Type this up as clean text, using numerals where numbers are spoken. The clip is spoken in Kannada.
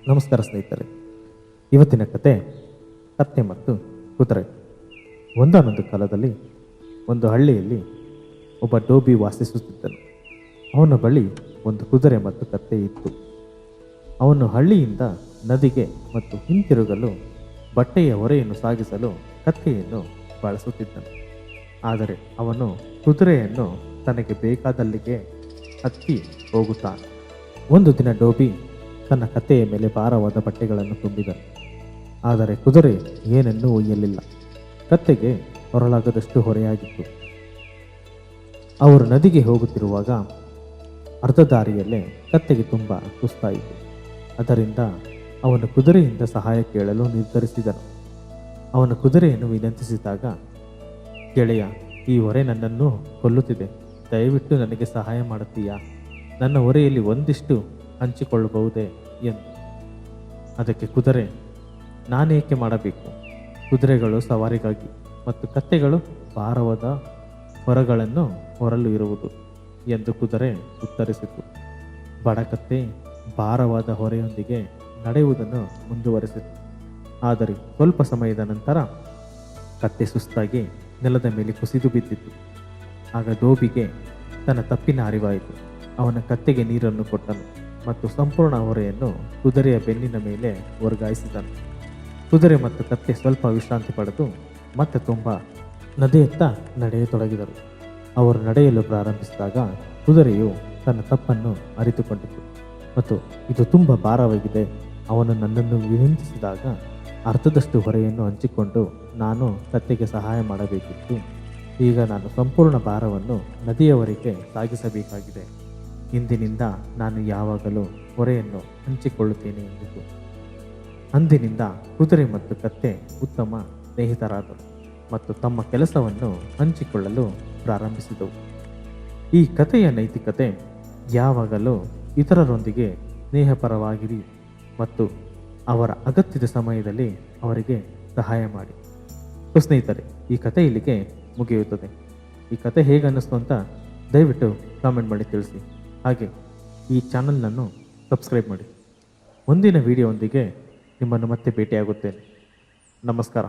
ನಮಸ್ಕಾರ ಸ್ನೇಹಿತರೆ. ಇವತ್ತಿನ ಕತೆ ಕತ್ತೆ ಮತ್ತು ಕುದುರೆ. ಒಂದಾನೊಂದು ಕಾಲದಲ್ಲಿ ಒಂದು ಹಳ್ಳಿಯಲ್ಲಿ ಒಬ್ಬ ಡೋಬಿ ವಾಸಿಸುತ್ತಿದ್ದನು. ಅವನ ಬಳಿ ಒಂದು ಕುದುರೆ ಮತ್ತು ಕತ್ತೆ ಇತ್ತು. ಅವನು ಹಳ್ಳಿಯಿಂದ ನದಿಗೆ ಮತ್ತು ಹಿಂತಿರುಗಲು ಬಟ್ಟೆಯ ಹೊರೆಯನ್ನು ಸಾಗಿಸಲು ಕತ್ತೆಯನ್ನು ಬಳಸುತ್ತಿದ್ದನು. ಆದರೆ ಅವನು ಕುದುರೆಯನ್ನು ತನಗೆ ಬೇಕಾದಲ್ಲಿಗೆ ಹತ್ತಿ ಹೋಗುತ್ತಾನೆ. ಒಂದು ದಿನ ಡೋಬಿ ತನ್ನ ಕತ್ತೆಯ ಮೇಲೆ ಭಾರವಾದ ಬಟ್ಟೆಗಳನ್ನು ತುಂಬಿದನು. ಆದರೆ ಕುದುರೆ ಏನನ್ನೂ ಒಯ್ಯಲಿಲ್ಲ. ಕತ್ತೆಗೆ ಹೊರಲಾಗದಷ್ಟು ಹೊರೆಯಾಗಿತ್ತು. ಅವರು ನದಿಗೆ ಹೋಗುತ್ತಿರುವಾಗ ಅರ್ಧ ದಾರಿಯಲ್ಲೇ ಕತ್ತೆಗೆ ತುಂಬ ಸುಸ್ತಾಯಿತು. ಅದರಿಂದ ಅವನು ಕುದುರೆಯಿಂದ ಸಹಾಯ ಕೇಳಲು ನಿರ್ಧರಿಸಿದನು. ಅವನ ಕುದುರೆಯನ್ನು ವಿನಂತಿಸಿದಾಗ, ಗೆಳೆಯ, ಈ ಹೊರೆ ನನ್ನನ್ನು ಕೊಲ್ಲುತ್ತಿದೆ. ದಯವಿಟ್ಟು ನನಗೆ ಸಹಾಯ ಮಾಡುತ್ತೀಯಾ? ನನ್ನ ಹೊರೆಯಲ್ಲಿ ಒಂದಿಷ್ಟು ಹಂಚಿಕೊಳ್ಳಬಹುದೇ ಎಂದು. ಅದಕ್ಕೆ ಕುದುರೆ, ನಾನೇಕೆ ಮಾಡಬೇಕು? ಕುದುರೆಗಳು ಸವಾರಿಗಾಗಿ ಮತ್ತು ಕತ್ತೆಗಳು ಭಾರವಾದ ಹೊರಗಳನ್ನು ಹೊರಲು ಇರುವುದು ಎಂದು ಕುದುರೆ ಉತ್ತರಿಸಿತು. ಬಡಕತ್ತೆ ಭಾರವಾದ ಹೊರೆಯೊಂದಿಗೆ ನಡೆಯುವುದನ್ನು ಮುಂದುವರೆಸಿತು. ಆದರೆ ಸ್ವಲ್ಪ ಸಮಯದ ನಂತರ ಕತ್ತೆ ಸುಸ್ತಾಗಿ ನೆಲದ ಮೇಲೆ ಕುಸಿದು ಬಿದ್ದಿತ್ತು. ಆಗ ಡೋಬಿಗೆ ತನ್ನ ತಪ್ಪಿನ ಅರಿವಾಯಿತು. ಅವನ ಕತ್ತೆಗೆ ನೀರನ್ನು ಕೊಟ್ಟನು ಮತ್ತು ಸಂಪೂರ್ಣ ಹೊರೆಯನ್ನು ಕುದುರೆಯ ಬೆನ್ನಿನ ಮೇಲೆ ವರ್ಗಾಯಿಸಿದನು. ಕುದುರೆ ಮತ್ತು ಕತ್ತೆ ಸ್ವಲ್ಪ ವಿಶ್ರಾಂತಿ ಪಡೆದು ಮತ್ತೆ ತುಂಬ ನದಿಯತ್ತ ನಡೆಯತೊಡಗಿದರು. ಅವರು ನಡೆಯಲು ಪ್ರಾರಂಭಿಸಿದಾಗ ಕುದುರೆಯು ತನ್ನ ತಪ್ಪನ್ನು ಅರಿತುಕೊಂಡಿತು ಮತ್ತು ಇದು ತುಂಬ ಭಾರವಾಗಿದೆ. ಅವನು ನನ್ನನ್ನು ವಿನಂತಿಸಿದಾಗ ಅರ್ಧದಷ್ಟು ಹೊರೆಯನ್ನು ಹಂಚಿಕೊಂಡು ನಾನು ಕತ್ತೆಗೆ ಸಹಾಯ ಮಾಡಬೇಕಿತ್ತು. ಈಗ ನಾನು ಸಂಪೂರ್ಣ ಭಾರವನ್ನು ನದಿಯವರೆಗೆ ಸಾಗಿಸಬೇಕಾಗಿದೆ. ಇಂದಿನಿಂದ ನಾನು ಯಾವಾಗಲೂ ಹೊರೆಯನ್ನು ಹಂಚಿಕೊಳ್ಳುತ್ತೇನೆ ಎಂದಿತು. ಅಂದಿನಿಂದ ಕುದುರೆ ಮತ್ತು ಕತ್ತೆ ಉತ್ತಮ ಸ್ನೇಹಿತರಾದರು ಮತ್ತು ತಮ್ಮ ಕೆಲಸವನ್ನು ಹಂಚಿಕೊಳ್ಳಲು ಪ್ರಾರಂಭಿಸಿದವು. ಈ ಕಥೆಯ ನೈತಿಕತೆ ಯಾವಾಗಲೂ ಇತರರೊಂದಿಗೆ ಸ್ನೇಹಪರವಾಗಿರಿ ಮತ್ತು ಅವರ ಅಗತ್ಯದ ಸಮಯದಲ್ಲಿ ಅವರಿಗೆ ಸಹಾಯ ಮಾಡಿ. ಸ್ನೇಹಿತರೆ, ಈ ಕಥೆ ಇಲ್ಲಿಗೆ ಮುಗಿಯುತ್ತದೆ. ಈ ಕತೆ ಹೇಗೆ ಅನ್ನಿಸ್ತು ಅಂತ ದಯವಿಟ್ಟು ಕಾಮೆಂಟ್ ಮಾಡಿ ತಿಳಿಸಿ. ಹಾಗೆ ಈ ಚಾನಲ್ನನ್ನು ಸಬ್ಸ್ಕ್ರೈಬ್ ಮಾಡಿ. ಮುಂದಿನ ವಿಡಿಯೋದೊಂದಿಗೆ ನಿಮ್ಮನ್ನು ಮತ್ತೆ ಭೇಟಿಯಾಗುತ್ತೇನೆ. ನಮಸ್ಕಾರ.